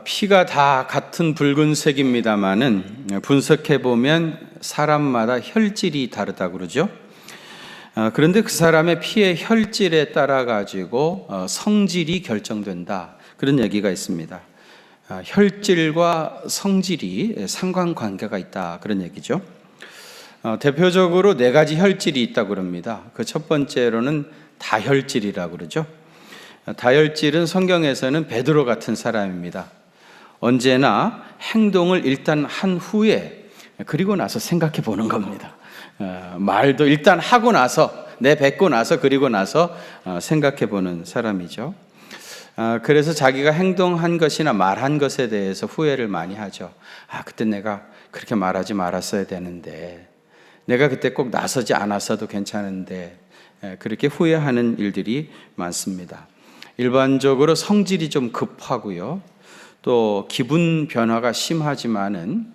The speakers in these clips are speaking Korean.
피가 다 같은 붉은색입니다만은 분석해 보면 사람마다 혈질이 다르다고 그러죠. 그런데 그 사람의 피의 혈질에 따라 가지고 성질이 결정된다, 그런 얘기가 있습니다. 혈질과 성질이 상관관계가 있다, 그런 얘기죠. 대표적으로 4가지 혈질이 있다고 그럽니다. 그 첫 번째로는 다혈질이라고 그러죠. 다혈질은 성경에서는 베드로 같은 사람입니다. 언제나 행동을 일단 한 후에 그리고 나서 생각해 보는 겁니다. 말도 일단 하고 나서, 내뱉고 나서, 그리고 나서 생각해 보는 사람이죠. 그래서 자기가 행동한 것이나 말한 것에 대해서 후회를 많이 하죠. 그때 내가 그렇게 말하지 말았어야 되는데, 내가 그때 꼭 나서지 않았어도 괜찮은데, 그렇게 후회하는 일들이 많습니다. 일반적으로 성질이 좀 급하고요, 또 기분 변화가 심하지만은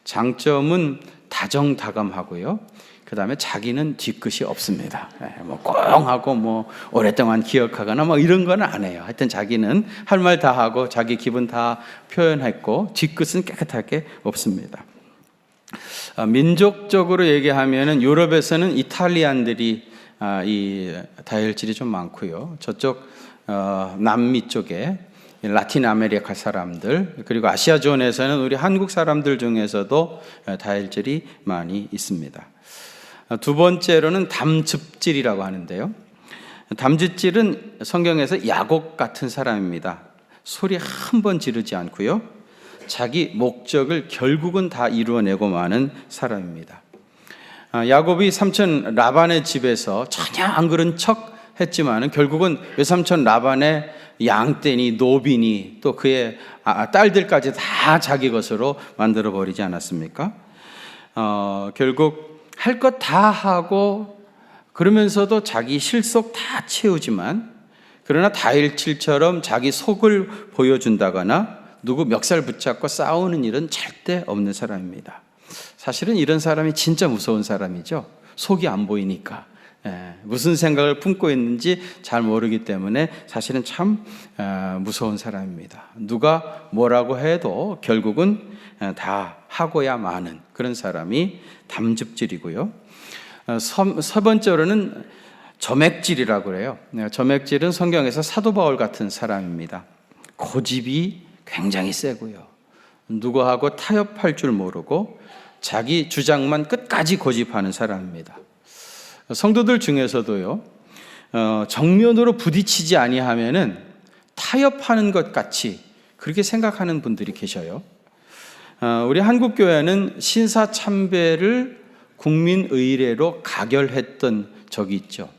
장점은 다정다감하고요, 그 다음에 자기는 뒤끝이 없습니다. 꽁하고 오랫동안 기억하거나 이런 건 안 해요. 하여튼 자기는 할 말 다 하고 자기 기분 다 표현했고 뒤끝은 깨끗하게 없습니다. 민족적으로 얘기하면은 유럽에서는 이탈리안들이 이 다혈질이 좀 많고요, 저쪽 남미 쪽에 라틴 아메리카 사람들, 그리고 아시아존에서는 우리 한국 사람들 중에서도 다혈질이 많이 있습니다. 두 번째로는 담즙질이라고 하는데요, 담즙질은 성경에서 야곱 같은 사람입니다. 소리 한 번 지르지 않고요, 자기 목적을 결국은 다 이루어내고 마는 사람입니다. 야곱이 삼촌 라반의 집에서 전혀 안 그런 척 했지만은 결국은 외삼촌 라반의 양떼니 노비니 또 그의 딸들까지 다 자기 것으로 만들어 버리지 않았습니까? 결국 할 것 다 하고 그러면서도 자기 실속 다 채우지만, 그러나 다혈질처럼 자기 속을 보여준다거나 누구 멱살 붙잡고 싸우는 일은 절대 없는 사람입니다. 사실은 이런 사람이 진짜 무서운 사람이죠. 속이 안 보이니까. 무슨 생각을 품고 있는지 잘 모르기 때문에 사실은 참 무서운 사람입니다. 누가 뭐라고 해도 결국은 다 하고야 마는 그런 사람이 담즙질이고요. 세 번째로는 점액질이라고 그래요. 점액질은 성경에서 사도 바울 같은 사람입니다. 고집이 굉장히 세고요, 누구하고 타협할 줄 모르고 자기 주장만 끝까지 고집하는 사람입니다. 성도들 중에서도요, 정면으로 부딪히지 아니하면은 타협하는 것 같이 그렇게 생각하는 분들이 계셔요. 우리 한국 교회는 신사참배를 국민의례로 가결했던 적이 있죠.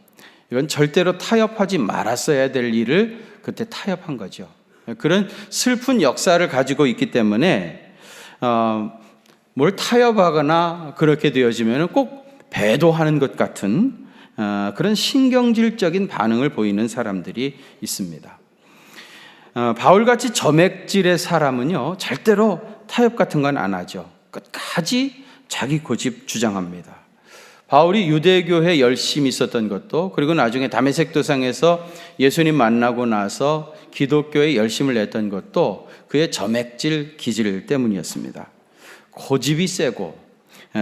이건 절대로 타협하지 말았어야 될 일을 그때 타협한 거죠. 그런 슬픈 역사를 가지고 있기 때문에 뭘 타협하거나 그렇게 되어지면 꼭 배도하는 것 같은 그런 신경질적인 반응을 보이는 사람들이 있습니다. 바울같이 점액질의 사람은요, 절대로 타협 같은 건 안 하죠. 끝까지 자기 고집 주장합니다. 바울이 유대교회에 열심히 있었던 것도, 그리고 나중에 다메섹 도상에서 예수님 만나고 나서 기독교에 열심을 냈던 것도 그의 점액질 기질 때문이었습니다. 고집이 세고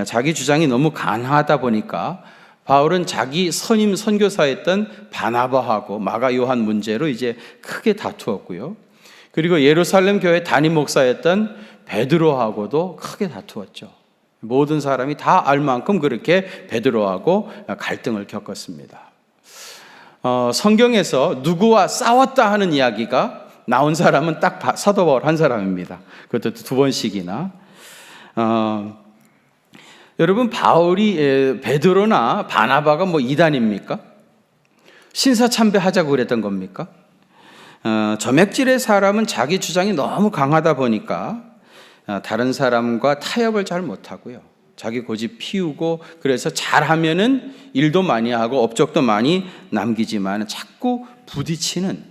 자기 주장이 너무 강하다 보니까 바울은 자기 선임 선교사였던 바나바하고 마가 요한 문제로 이제 크게 다투었고요, 그리고 예루살렘 교회 담임 목사였던 베드로하고도 크게 다투었죠. 모든 사람이 다 알 만큼 그렇게 베드로하고 갈등을 겪었습니다. 성경에서 누구와 싸웠다 하는 이야기가 나온 사람은 딱 사도 바울 한 사람입니다. 그것도 2번씩이나. 여러분, 바울이 베드로나 바나바가 이단입니까? 신사참배하자고 그랬던 겁니까? 점액질의 사람은 자기 주장이 너무 강하다 보니까 다른 사람과 타협을 잘 못하고요, 자기 고집 피우고, 그래서 잘하면은 일도 많이 하고 업적도 많이 남기지만 자꾸 부딪히는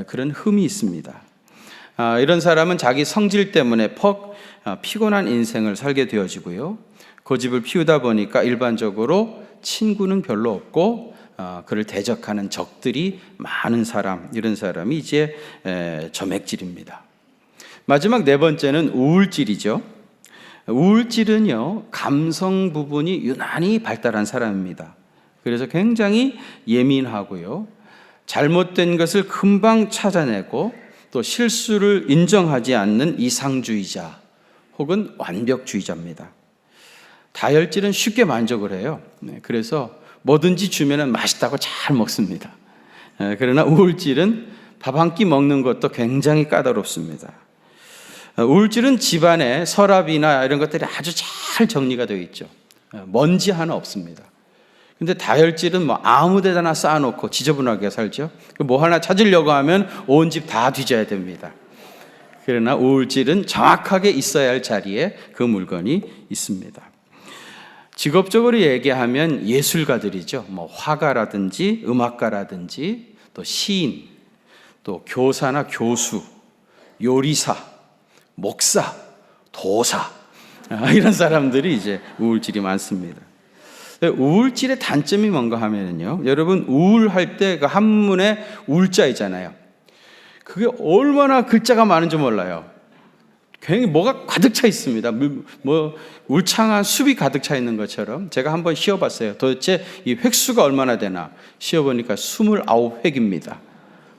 그런 흠이 있습니다. 이런 사람은 자기 성질 때문에 피곤한 인생을 살게 되어지고요, 고집을 피우다 보니까 일반적으로 친구는 별로 없고 그를 대적하는 적들이 많은 사람, 이런 사람이 이제 점액질입니다. 마지막 네 번째는 우울질이죠. 우울질은요, 감성 부분이 유난히 발달한 사람입니다. 그래서 굉장히 예민하고요, 잘못된 것을 금방 찾아내고 또 실수를 인정하지 않는 이상주의자 혹은 완벽주의자입니다. 다혈질은 쉽게 만족을 해요. 그래서 뭐든지 주면은 맛있다고 잘 먹습니다. 그러나 우울질은 밥 한 끼 먹는 것도 굉장히 까다롭습니다. 우울질은 집안에 서랍이나 이런 것들이 아주 잘 정리가 되어 있죠. 먼지 하나 없습니다. 근데 다혈질은 뭐 아무 데다나 쌓아놓고 지저분하게 살죠. 뭐 하나 찾으려고 하면 온 집 다 뒤져야 됩니다. 그러나 우울질은 정확하게 있어야 할 자리에 그 물건이 있습니다. 직업적으로 얘기하면 예술가들이죠. 뭐 화가라든지 음악가라든지 또 시인, 또 교사나 교수, 요리사, 목사, 도사, 이런 사람들이 이제 우울질이 많습니다. 우울질의 단점이 뭔가 하면요, 여러분 우울할 때 그 한문에 울자이잖아요. 그게 얼마나 글자가 많은지 몰라요. 굉장히 뭐가 가득 차 있습니다. 뭐 울창한 숲이 가득 차 있는 것처럼. 제가 한번 쉬어봤어요. 도대체 이 획수가 얼마나 되나 쉬어보니까 29획입니다.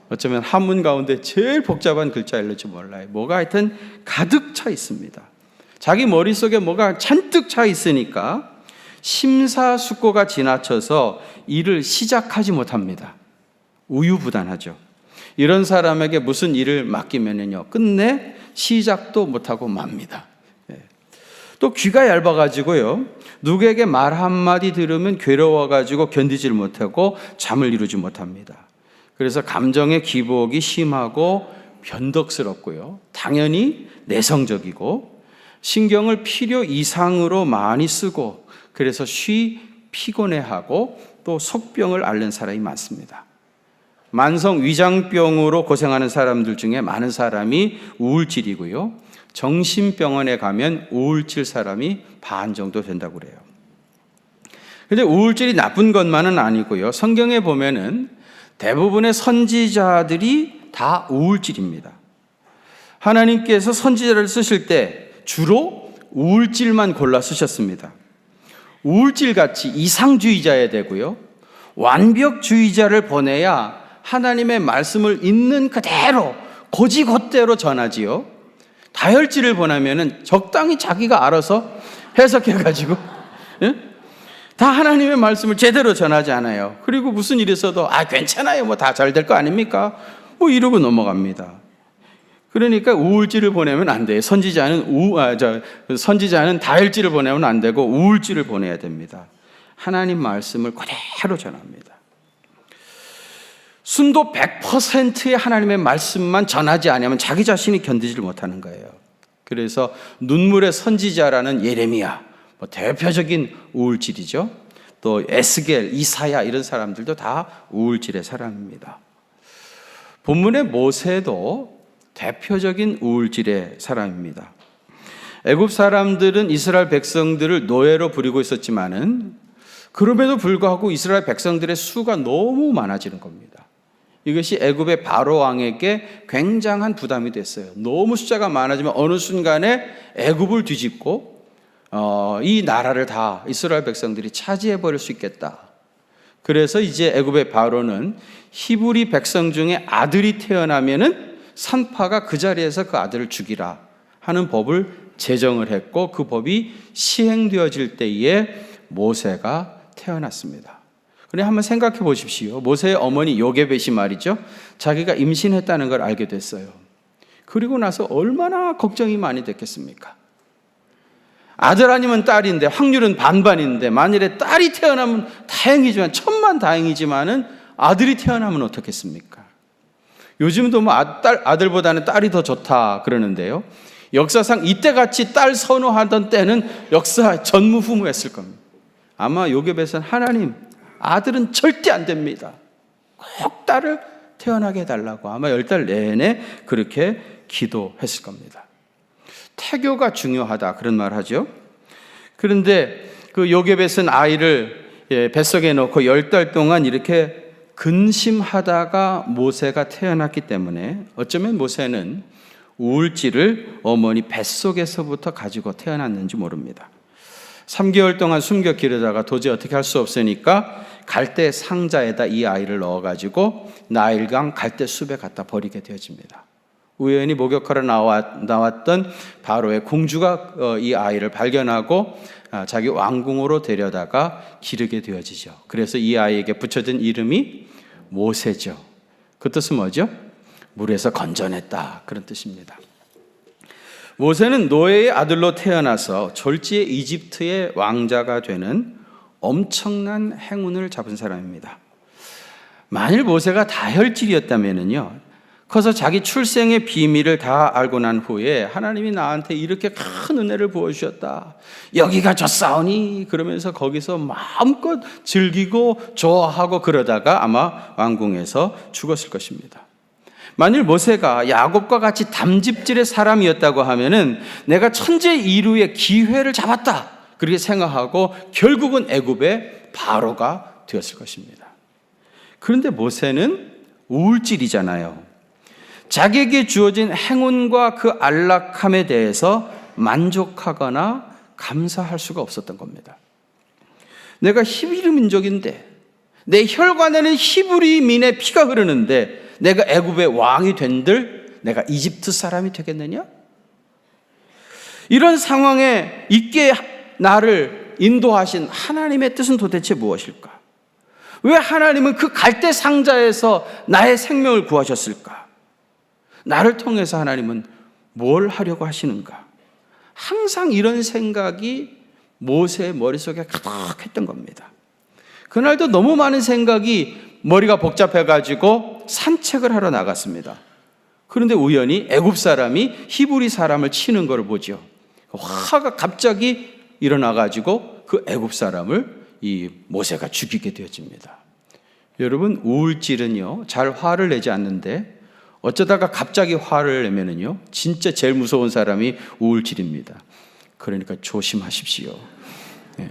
어쩌면 한문 가운데 제일 복잡한 글자일지 몰라요. 뭐가 하여튼 가득 차 있습니다. 자기 머릿속에 뭐가 잔뜩 차 있으니까 심사숙고가 지나쳐서 일을 시작하지 못합니다. 우유부단하죠. 이런 사람에게 무슨 일을 맡기면요, 끝내 시작도 못하고 맙니다. 또 귀가 얇아가지고요, 누구에게 말 한마디 들으면 괴로워가지고 견디질 못하고 잠을 이루지 못합니다. 그래서 감정의 기복이 심하고 변덕스럽고요, 당연히 내성적이고 신경을 필요 이상으로 많이 쓰고, 그래서 피곤해하고 또 속병을 앓는 사람이 많습니다. 만성 위장병으로 고생하는 사람들 중에 많은 사람이 우울질이고요, 정신병원에 가면 우울질 사람이 반 정도 된다고 그래요. 그런데 우울질이 나쁜 것만은 아니고요, 성경에 보면은 대부분의 선지자들이 다 우울질입니다. 하나님께서 선지자를 쓰실 때 주로 우울질만 골라 쓰셨습니다. 우울질같이 이상주의자야 되고요, 완벽주의자를 보내야 하나님의 말씀을 있는 그대로 고지곧대로 전하지요. 다혈질을 보내면은 적당히 자기가 알아서 해석해가지고 다 하나님의 말씀을 제대로 전하지 않아요. 그리고 무슨 일이 있어도 괜찮아요, 뭐 다 잘 될 거 아닙니까, 뭐 이러고 넘어갑니다. 그러니까 우울질을 보내면 안 돼요. 선지자는 다혈질을 보내면 안 되고 우울질을 보내야 됩니다. 하나님 말씀을 그대로 전합니다. 순도 100%의 하나님의 말씀만 전하지 않으면 자기 자신이 견디질 못하는 거예요. 그래서 눈물의 선지자라는 예레미야, 대표적인 우울질이죠. 또 에스겔, 이사야 이런 사람들도 다 우울질의 사람입니다. 본문의 모세도 대표적인 우울질의 사람입니다. 애굽 사람들은 이스라엘 백성들을 노예로 부리고 있었지만은 그럼에도 불구하고 이스라엘 백성들의 수가 너무 많아지는 겁니다. 이것이 애굽의 바로 왕에게 굉장한 부담이 됐어요. 너무 숫자가 많아지면 어느 순간에 애굽을 뒤집고 이 나라를 다 이스라엘 백성들이 차지해 버릴 수 있겠다. 그래서 이제 애굽의 바로는 히브리 백성 중에 아들이 태어나면은 산파가 그 자리에서 그 아들을 죽이라 하는 법을 제정을 했고, 그 법이 시행되어질 때에 모세가 태어났습니다. 그런데 한번 생각해 보십시오. 모세의 어머니 요게벳이 말이죠, 자기가 임신했다는 걸 알게 됐어요. 그리고 나서 얼마나 걱정이 많이 됐겠습니까? 아들 아니면 딸인데 확률은 반반인데 만일에 딸이 태어나면 다행이지만, 천만 다행이지만은 아들이 태어나면 어떻겠습니까? 요즘도 뭐 아들보다는 딸이 더 좋다 그러는데요, 역사상 이때같이 딸 선호하던 때는 역사 전무후무했을 겁니다. 아마 요게벳은 하나님, 아들은 절대 안 됩니다, 꼭 딸을 태어나게 해달라고 아마 10달 내내 그렇게 기도했을 겁니다. 태교가 중요하다 그런 말 하죠. 그런데 그 요게벳은 아이를 뱃속에 넣고 10달 동안 이렇게 근심하다가 모세가 태어났기 때문에 어쩌면 모세는 우울증을 어머니 뱃속에서부터 가지고 태어났는지 모릅니다. 3개월 동안 숨겨 기르다가 도저히 어떻게 할 수 없으니까 갈대 상자에다 이 아이를 넣어가지고 나일강 갈대 숲에 갖다 버리게 되어집니다. 우연히 목욕하러 나왔던 바로의 공주가 이 아이를 발견하고 자기 왕궁으로 데려다가 기르게 되어지죠. 그래서 이 아이에게 붙여진 이름이 모세죠. 그 뜻은 뭐죠? 물에서 건져냈다, 그런 뜻입니다. 모세는 노예의 아들로 태어나서 졸지의 이집트의 왕자가 되는 엄청난 행운을 잡은 사람입니다. 만일 모세가 다혈질이었다면요, 커서 자기 출생의 비밀을 다 알고 난 후에 하나님이 나한테 이렇게 큰 은혜를 부어주셨다, 여기가 좋사오니 그러면서 거기서 마음껏 즐기고 좋아하고 그러다가 아마 왕궁에서 죽었을 것입니다. 만일 모세가 야곱과 같이 담즙질의 사람이었다고 하면은 내가 천재 이루의 기회를 잡았다 그렇게 생각하고 결국은 애굽의 바로가 되었을 것입니다. 그런데 모세는 우울질이잖아요. 자기에게 주어진 행운과 그 안락함에 대해서 만족하거나 감사할 수가 없었던 겁니다. 내가 히브리 민족인데, 내 혈관에는 히브리민의 피가 흐르는데 내가 애굽의 왕이 된들 내가 이집트 사람이 되겠느냐? 이런 상황에 있게 나를 인도하신 하나님의 뜻은 도대체 무엇일까? 왜 하나님은 그 갈대 상자에서 나의 생명을 구하셨을까? 나를 통해서 하나님은 뭘 하려고 하시는가? 항상 이런 생각이 모세의 머릿속에 가득했던 겁니다. 그날도 너무 많은 생각이 머리가 복잡해가지고 산책을 하러 나갔습니다. 그런데 우연히 애굽 사람이 히브리 사람을 치는 걸 보죠. 화가 갑자기 일어나가지고 그 애굽 사람을 이 모세가 죽이게 되어집니다. 여러분, 우울질은요 잘 화를 내지 않는데 어쩌다가 갑자기 화를 내면은요 진짜 제일 무서운 사람이 우울질입니다. 그러니까 조심하십시오. 네.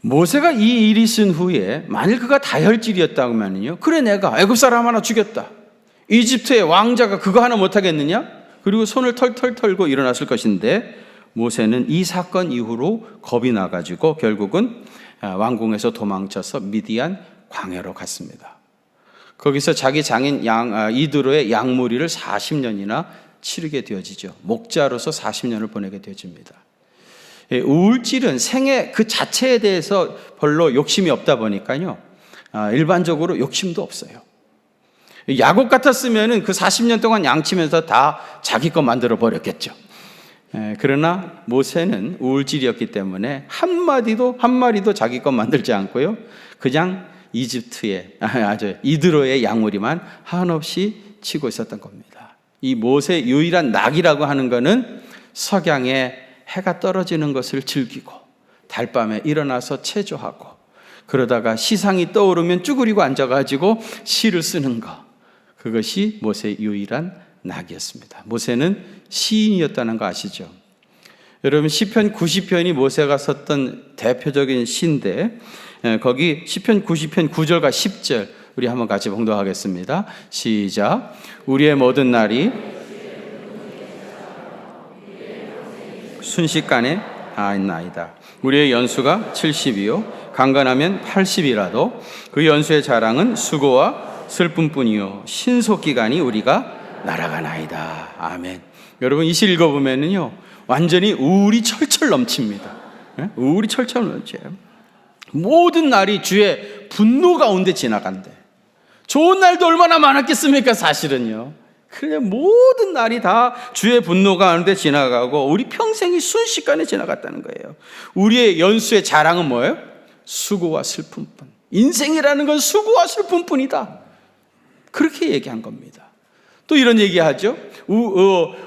모세가 이 일이 있은 후에 만일 그가 다혈질이었다면요, 그래 내가 애굽 사람 하나 죽였다, 이집트의 왕자가 그거 하나 못하겠느냐? 그리고 손을 털털 털고 일어났을 것인데 모세는 이 사건 이후로 겁이 나가지고 결국은 왕궁에서 도망쳐서 미디안 광야로 갔습니다. 거기서 자기 장인 이드로의 양무리를 40년이나 치르게 되어지죠. 목자로서 40년을 보내게 되어집니다. 우울질은 생애 그 자체에 대해서 별로 욕심이 없다 보니까요, 일반적으로 욕심도 없어요. 야곱 같았으면 그 40년 동안 양치면서 다 자기 거 만들어 버렸겠죠. 그러나 모세는 우울질이었기 때문에 한 마리도 자기 거 만들지 않고요, 그냥 이집트의 이드로의 양무리만 한없이 치고 있었던 겁니다. 이 모세의 유일한 낙이라고 하는 것은 석양에 해가 떨어지는 것을 즐기고 달밤에 일어나서 체조하고 그러다가 시상이 떠오르면 쭈그리고 앉아가지고 시를 쓰는 것, 그것이 모세의 유일한 낙이었습니다. 모세는 시인이었다는 거 아시죠? 여러분, 시편 90편이 모세가 썼던 대표적인 시인데 거기 시편 90편 9절과 10절 우리 한번 같이 봉독하겠습니다. 시작. 우리의 모든 날이 순식간에 다했나이다. 우리의 연수가 70이요 강건하면 80이라도 그 연수의 자랑은 수고와 슬픔뿐이요 신속기간이 우리가 날아가나이다. 아멘. 여러분, 이 시 읽어보면요 완전히 우울이 철철 넘칩니다. 우울이 철철 넘쳐요. 모든 날이 주의 분노 가운데 지나간대. 좋은 날도 얼마나 많았겠습니까? 사실은요. 그래, 모든 날이 다 주의 분노 가운데 지나가고 우리 평생이 순식간에 지나갔다는 거예요. 우리의 연수의 자랑은 뭐예요? 수고와 슬픔뿐. 인생이라는 건 수고와 슬픔뿐이다. 그렇게 얘기한 겁니다. 또 이런 얘기하죠.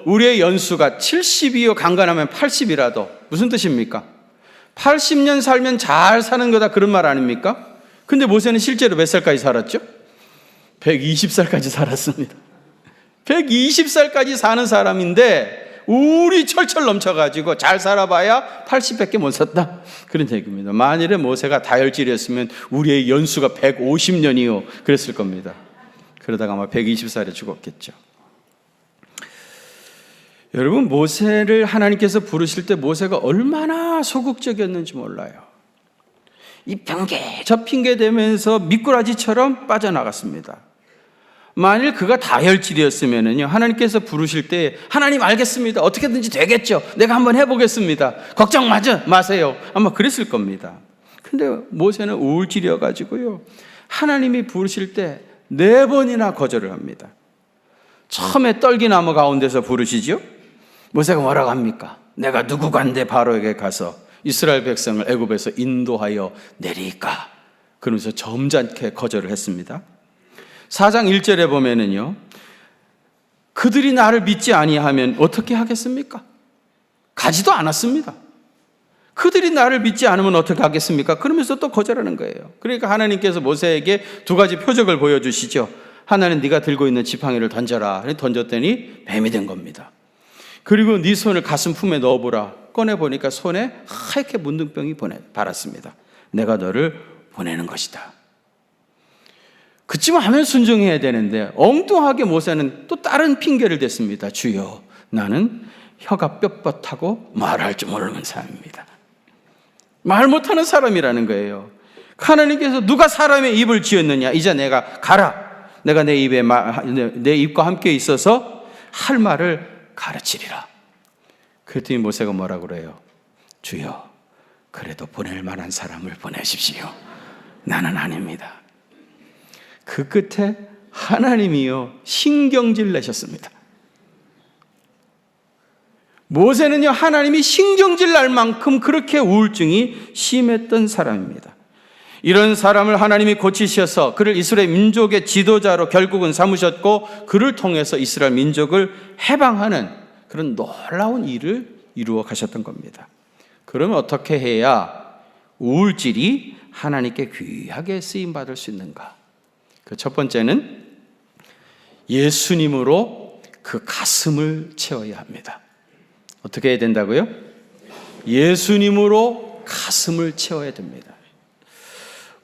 우리의 연수가 70이요 강건하면 80이라도 무슨 뜻입니까? 80년 살면 잘 사는 거다, 그런 말 아닙니까? 근데 모세는 실제로 몇 살까지 살았죠? 120살까지 살았습니다. 120살까지 사는 사람인데 우울이 철철 넘쳐가지고 잘 살아봐야 80밖에 못 샀다, 그런 얘기입니다. 만일에 모세가 다혈질이었으면 우리의 연수가 150년이요 그랬을 겁니다. 그러다가 아마 120살에 죽었겠죠. 여러분, 모세를 하나님께서 부르실 때 모세가 얼마나 소극적이었는지 몰라요. 이 핑계 저 핑계 대면서 미꾸라지처럼 빠져나갔습니다. 만일 그가 다혈질이었으면요, 하나님께서 부르실 때 하나님 알겠습니다, 어떻게든지 되겠죠, 내가 한번 해보겠습니다, 걱정 마세요, 아마 그랬을 겁니다. 근데 모세는 우울질이어가지고요, 하나님이 부르실 때 4번이나 거절을 합니다. 처음에 떨기나무 가운데서 부르시죠. 모세가 뭐라고 합니까? 내가 누구간데 바로에게 가서 이스라엘 백성을 애굽에서 인도하여 내리까? 그러면서 점잖게 거절을 했습니다. 4장 1절에 보면은요, 그들이 나를 믿지 아니하면 어떻게 하겠습니까? 가지도 않았습니다. 그들이 나를 믿지 않으면 어떻게 하겠습니까? 그러면서 또 거절하는 거예요. 그러니까 하나님께서 모세에게 2가지 표적을 보여주시죠. 하나는 네가 들고 있는 지팡이를 던져라. 던졌더니 뱀이 된 겁니다. 그리고 네 손을 가슴 품에 넣어보라. 꺼내보니까 손에 하얗게 문둥병이 발았습니다. 내가 너를 보내는 것이다. 그쯤 하면 순종해야 되는데 엉뚱하게 모세는 또 다른 핑계를 댔습니다. 주여, 나는 혀가 뻣뻣하고 말할 줄 모르는 사람입니다. 말 못하는 사람이라는 거예요. 하나님께서 누가 사람의 입을 지었느냐, 이제 내가 가라. 내가 내 입과 함께 있어서 할 말을 가르치리라. 그랬더니 모세가 뭐라고 그래요? 주여, 그래도 보낼 만한 사람을 보내십시오. 나는 아닙니다. 그 끝에 하나님이요, 신경질 내셨습니다. 모세는요, 하나님이 신경질 날 만큼 그렇게 우울증이 심했던 사람입니다. 이런 사람을 하나님이 고치셔서 그를 이스라엘 민족의 지도자로 결국은 삼으셨고, 그를 통해서 이스라엘 민족을 해방하는 그런 놀라운 일을 이루어 가셨던 겁니다. 그러면 어떻게 해야 우울질이 하나님께 귀하게 쓰임받을 수 있는가? 그 첫 번째는 예수님으로 그 가슴을 채워야 합니다. 어떻게 해야 된다고요? 예수님으로 가슴을 채워야 됩니다.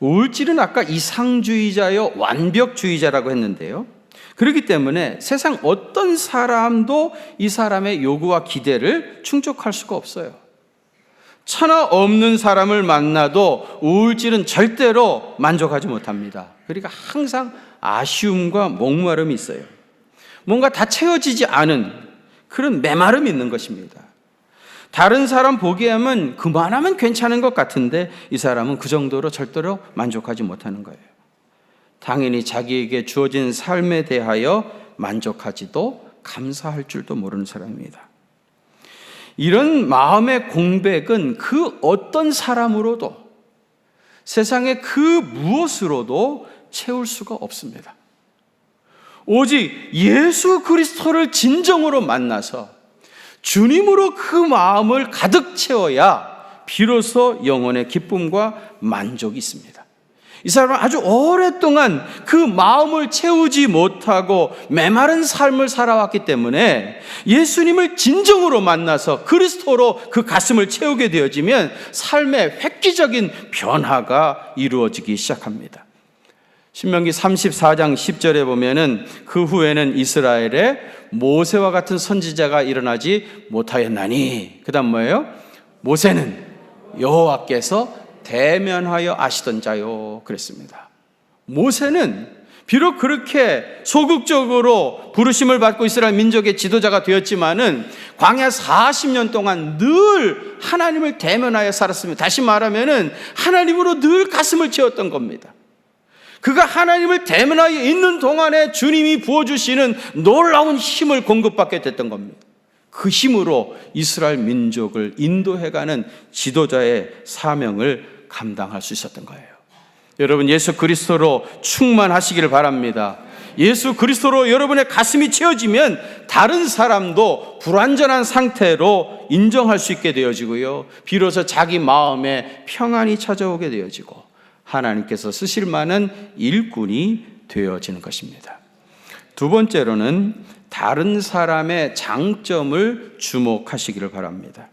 우울질은 아까 이상주의자요, 완벽주의자라고 했는데요, 그렇기 때문에 세상 어떤 사람도 이 사람의 요구와 기대를 충족할 수가 없어요. 천하 없는 사람을 만나도 우울질은 절대로 만족하지 못합니다. 그러니까 항상 아쉬움과 목마름이 있어요. 뭔가 다 채워지지 않은 그런 메마름이 있는 것입니다. 다른 사람 보기에는 그만하면 괜찮은 것 같은데 이 사람은 그 정도로 절대로 만족하지 못하는 거예요. 당연히 자기에게 주어진 삶에 대하여 만족하지도 감사할 줄도 모르는 사람입니다. 이런 마음의 공백은 그 어떤 사람으로도, 세상의 그 무엇으로도 채울 수가 없습니다. 오직 예수 그리스도를 진정으로 만나서 주님으로 그 마음을 가득 채워야 비로소 영혼의 기쁨과 만족이 있습니다. 이 사람은 아주 오랫동안 그 마음을 채우지 못하고 메마른 삶을 살아왔기 때문에 예수님을 진정으로 만나서 그리스도로 그 가슴을 채우게 되어지면 삶의 획기적인 변화가 이루어지기 시작합니다. 신명기 34장 10절에 보면은 그 후에는 이스라엘에 모세와 같은 선지자가 일어나지 못하였나니, 그 다음 뭐예요? 모세는 여호와께서 대면하여 아시던 자요, 그랬습니다. 모세는 비록 그렇게 소극적으로 부르심을 받고 이스라엘 민족의 지도자가 되었지만은 광야 40년 동안 늘 하나님을 대면하여 살았습니다. 다시 말하면은 하나님으로 늘 가슴을 채웠던 겁니다. 그가 하나님을 대면하여 있는 동안에 주님이 부어주시는 놀라운 힘을 공급받게 됐던 겁니다. 그 힘으로 이스라엘 민족을 인도해가는 지도자의 사명을 감당할 수 있었던 거예요. 여러분, 예수 그리스도로 충만하시기를 바랍니다. 예수 그리스도로 여러분의 가슴이 채워지면 다른 사람도 불완전한 상태로 인정할 수 있게 되어지고요, 비로소 자기 마음에 평안이 찾아오게 되어지고 하나님께서 쓰실 만한 일꾼이 되어지는 것입니다. 두 번째로는 다른 사람의 장점을 주목하시기를 바랍니다.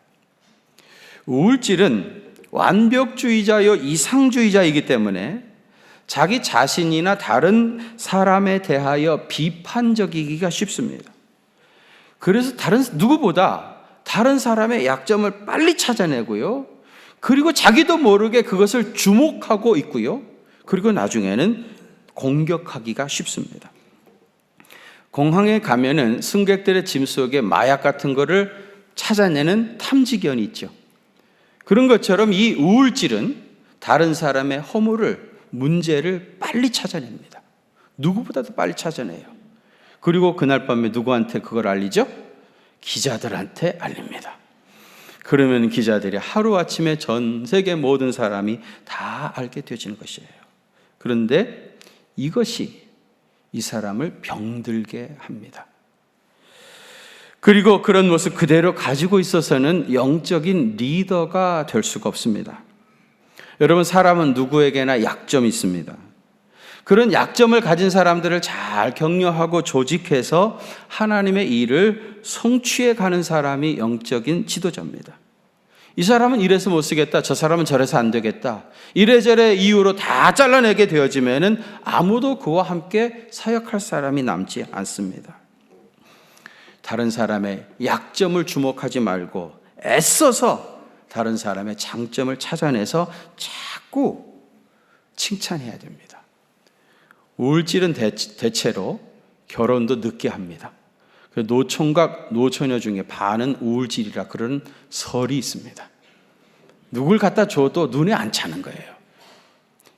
우울질은 완벽주의자요 이상주의자이기 때문에 자기 자신이나 다른 사람에 대하여 비판적이기가 쉽습니다. 그래서 누구보다 다른 사람의 약점을 빨리 찾아내고요. 그리고 자기도 모르게 그것을 주목하고 있고요. 그리고 나중에는 공격하기가 쉽습니다. 공항에 가면은 승객들의 짐 속에 마약 같은 거를 찾아내는 탐지견이 있죠. 그런 것처럼 이 우울질은 다른 사람의 허물을, 문제를 빨리 찾아냅니다. 누구보다도 빨리 찾아내요. 그리고 그날 밤에 누구한테 그걸 알리죠? 기자들한테 알립니다. 그러면 기자들이 하루아침에 전 세계 모든 사람이 다 알게 되어지는 것이에요. 그런데 이것이 이 사람을 병들게 합니다. 그리고 그런 모습 그대로 가지고 있어서는 영적인 리더가 될 수가 없습니다. 여러분, 사람은 누구에게나 약점이 있습니다. 그런 약점을 가진 사람들을 잘 격려하고 조직해서 하나님의 일을 성취해 가는 사람이 영적인 지도자입니다. 이 사람은 이래서 못 쓰겠다, 저 사람은 저래서 안 되겠다, 이래저래 이유로 다 잘라내게 되어지면은 아무도 그와 함께 사역할 사람이 남지 않습니다. 다른 사람의 약점을 주목하지 말고 애써서 다른 사람의 장점을 찾아내서 자꾸 칭찬해야 됩니다. 우울질은 대체로 결혼도 늦게 합니다. 노총각, 노처녀 중에 반은 우울질이라 그런 설이 있습니다. 누굴 갖다 줘도 눈에 안 차는 거예요.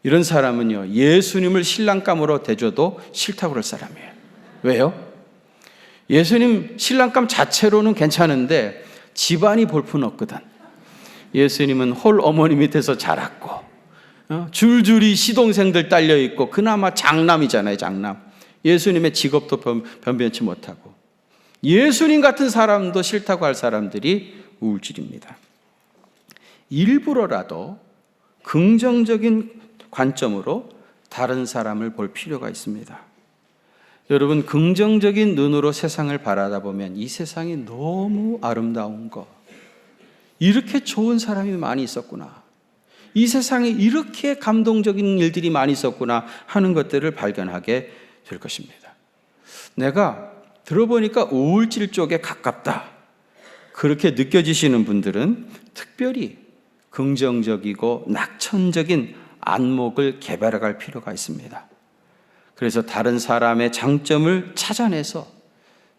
이런 사람은요, 예수님을 신랑감으로 대줘도 싫다고 그럴 사람이에요. 왜요? 예수님 신랑감 자체로는 괜찮은데 집안이 볼품 없거든. 예수님은 홀 어머니 밑에서 자랐고 줄줄이 시동생들 딸려 있고 그나마 장남이잖아요, 장남. 예수님의 직업도 변변치 못하고 예수님 같은 사람도 싫다고 할 사람들이 우울질입니다. 일부러라도 긍정적인 관점으로 다른 사람을 볼 필요가 있습니다. 여러분, 긍정적인 눈으로 세상을 바라다 보면 이 세상이 너무 아름다운 거, 이렇게 좋은 사람이 많이 있었구나, 이 세상에 이렇게 감동적인 일들이 많이 있었구나 하는 것들을 발견하게 될 것입니다. 내가 들어보니까 우울질 쪽에 가깝다, 그렇게 느껴지시는 분들은 특별히 긍정적이고 낙천적인 안목을 개발해갈 필요가 있습니다. 그래서 다른 사람의 장점을 찾아내서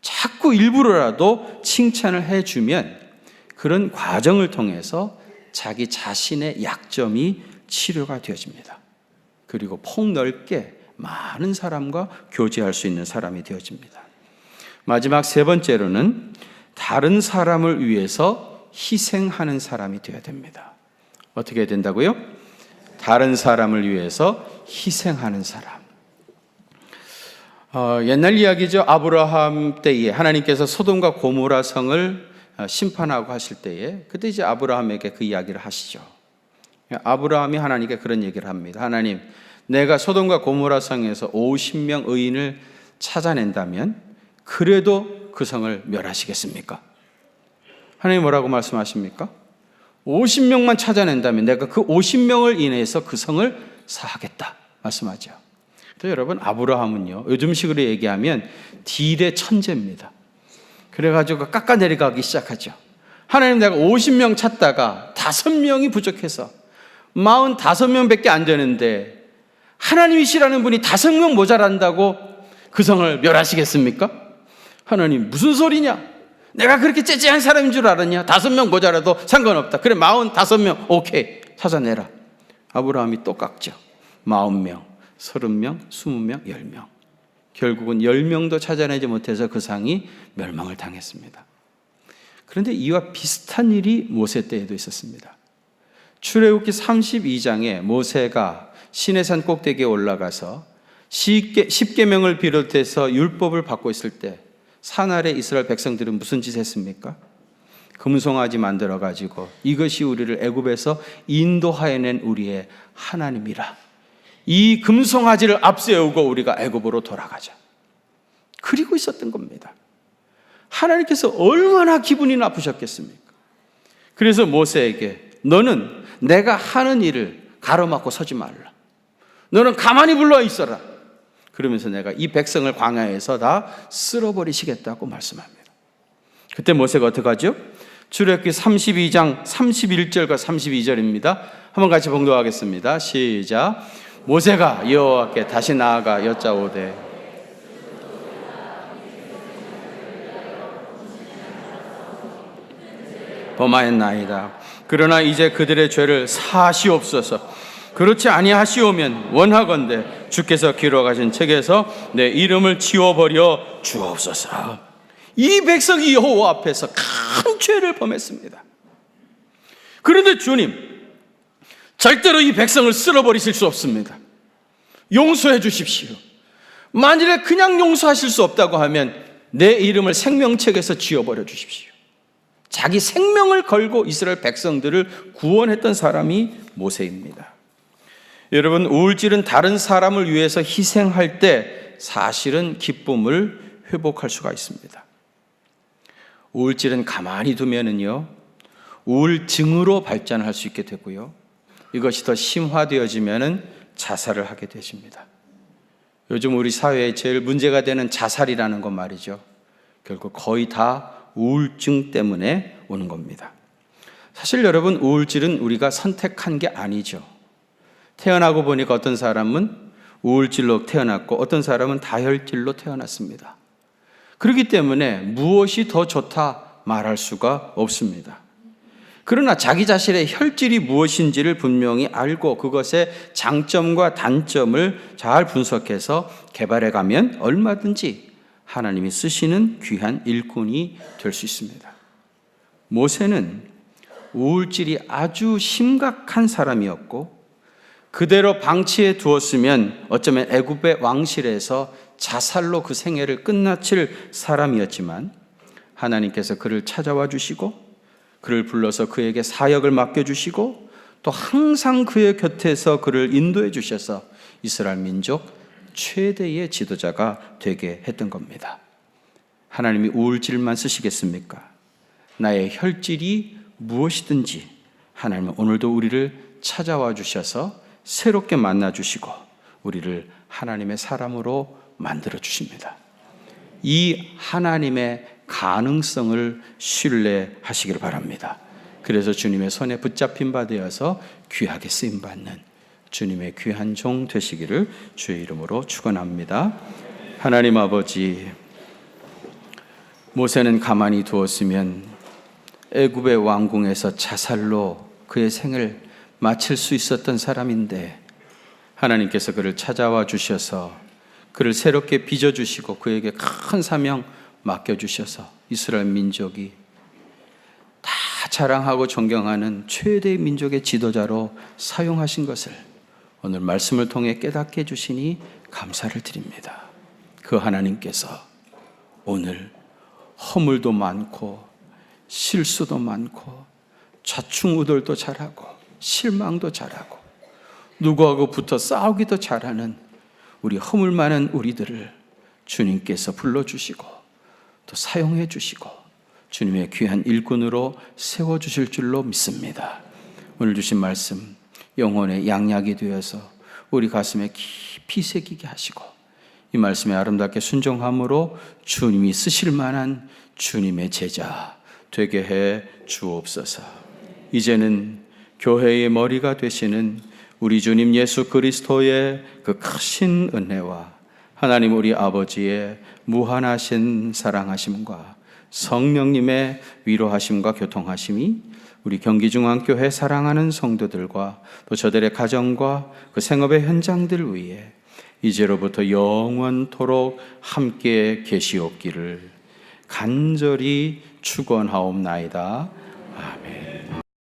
자꾸 일부러라도 칭찬을 해주면 그런 과정을 통해서 자기 자신의 약점이 치료가 되어집니다. 그리고 폭넓게 많은 사람과 교제할 수 있는 사람이 되어집니다. 마지막 세 번째로는 다른 사람을 위해서 희생하는 사람이 되어야 됩니다. 어떻게 해야 된다고요? 다른 사람을 위해서 희생하는 사람. 옛날 이야기죠. 아브라함 때에 하나님께서 소돔과 고모라 성을 심판하고 하실 때에 그때 이제 아브라함에게 그 이야기를 하시죠. 아브라함이 하나님께 그런 얘기를 합니다. 하나님, 내가 소돔과 고모라 성에서 50명 의인을 찾아낸다면 그래도 그 성을 멸하시겠습니까? 하나님 뭐라고 말씀하십니까? 50명만 찾아낸다면 내가 그 50명을 인해서 그 성을 사하겠다 말씀하죠. 또 여러분, 아브라함은요, 요즘식으로 얘기하면 딜의 천재입니다. 그래가지고 깎아내려가기 시작하죠. 하나님, 내가 50명 찾다가 5명이 부족해서 45명밖에 안 되는데 하나님이시라는 분이 5명 모자란다고 그 성을 멸하시겠습니까? 하나님, 무슨 소리냐? 내가 그렇게 째째한 사람인 줄 알았냐? 5명 모자라도 상관없다. 그래, 45명 오케이, 찾아내라. 아브라함이 또 깎죠. 40명, 30명, 20명, 10명. 결국은 10명도 찾아내지 못해서 그 상이 멸망을 당했습니다. 그런데 이와 비슷한 일이 모세 때에도 있었습니다. 출애굽기 32장에 모세가 시내산 꼭대기에 올라가서 10계명을 비롯해서 율법을 받고 있을 때 산 아래 이스라엘 백성들은 무슨 짓 했습니까? 금송아지 만들어가지고 이것이 우리를 애굽에서 인도하여낸 우리의 하나님이라, 이 금송아지를 앞세우고 우리가 애굽으로 돌아가자, 그리고 있었던 겁니다. 하나님께서 얼마나 기분이 나쁘셨겠습니까? 그래서 모세에게 너는 내가 하는 일을 가로막고 서지 말라. 너는 가만히 불러 있어라. 그러면서 내가 이 백성을 광야에서 다 쓸어버리시겠다고 말씀합니다. 그때 모세가 어떻게 하죠? 출애굽기 32장 31절과 32절입니다. 한번 같이 봉독하겠습니다. 시작. 모세가 여호와께 다시 나아가 여짜오되 범하였나이다. 그러나 이제 그들의 죄를 사하시옵소서. 그렇지 아니하시오면 원하건대 주께서 기록하신 책에서 내 이름을 지워버려 주옵소서. 이 백성이 여호와 앞에서 큰 죄를 범했습니다. 그런데 주님, 절대로 이 백성을 쓸어버리실 수 없습니다. 용서해 주십시오. 만일에 그냥 용서하실 수 없다고 하면 내 이름을 생명책에서 지워버려 주십시오. 자기 생명을 걸고 이스라엘 백성들을 구원했던 사람이 모세입니다. 여러분, 우울질은 다른 사람을 위해서 희생할 때 사실은 기쁨을 회복할 수가 있습니다. 우울질은 가만히 두면은요, 우울증으로 발전할 수 있게 되고요, 이것이 더 심화되어지면은 자살을 하게 되십니다. 요즘 우리 사회에 제일 문제가 되는 자살이라는 것 말이죠. 결국 거의 다 우울증 때문에 오는 겁니다. 사실 여러분, 우울질은 우리가 선택한 게 아니죠. 태어나고 보니까 어떤 사람은 우울질로 태어났고 어떤 사람은 다혈질로 태어났습니다. 그렇기 때문에 무엇이 더 좋다 말할 수가 없습니다. 그러나 자기 자신의 혈질이 무엇인지를 분명히 알고 그것의 장점과 단점을 잘 분석해서 개발해 가면 얼마든지 하나님이 쓰시는 귀한 일꾼이 될 수 있습니다. 모세는 우울질이 아주 심각한 사람이었고 그대로 방치해 두었으면 어쩌면 애굽의 왕실에서 자살로 그 생애를 끝마칠 사람이었지만 하나님께서 그를 찾아와 주시고 그를 불러서 그에게 사역을 맡겨주시고 또 항상 그의 곁에서 그를 인도해 주셔서 이스라엘 민족 최대의 지도자가 되게 했던 겁니다. 하나님이 우울질만 쓰시겠습니까? 나의 혈질이 무엇이든지 하나님은 오늘도 우리를 찾아와 주셔서 새롭게 만나 주시고 우리를 하나님의 사람으로 만들어 주십니다. 이 하나님의 가능성을 신뢰하시길 바랍니다. 그래서 주님의 손에 붙잡힌 바 되어서 귀하게 쓰임받는 주님의 귀한 종 되시기를 주의 이름으로 축원합니다. 하나님 아버지, 모세는 가만히 두었으면 애굽의 왕궁에서 자살로 그의 생을 마칠 수 있었던 사람인데 하나님께서 그를 찾아와 주셔서 그를 새롭게 빚어주시고 그에게 큰 사명 맡겨주셔서 이스라엘 민족이 다 자랑하고 존경하는 최대의 민족의 지도자로 사용하신 것을 오늘 말씀을 통해 깨닫게 해주시니 감사를 드립니다. 그 하나님께서 오늘 허물도 많고 실수도 많고 좌충우돌도 잘하고 실망도 잘하고 누구하고 붙어 싸우기도 잘하는 우리 허물 많은 우리들을 주님께서 불러주시고 또 사용해 주시고 주님의 귀한 일꾼으로 세워주실 줄로 믿습니다. 오늘 주신 말씀 영혼의 양약이 되어서 우리 가슴에 깊이 새기게 하시고 이 말씀에 아름답게 순종함으로 주님이 쓰실 만한 주님의 제자 되게 해 주옵소서. 이제는 교회의 머리가 되시는 우리 주님 예수 그리스도의 그 크신 은혜와 하나님 우리 아버지의 무한하신 사랑하심과 성령님의 위로하심과 교통하심이 우리 경기중앙교회 사랑하는 성도들과 또 저들의 가정과 그 생업의 현장들 위에 이제로부터 영원토록 함께 계시옵기를 간절히 축원하옵나이다. 아멘.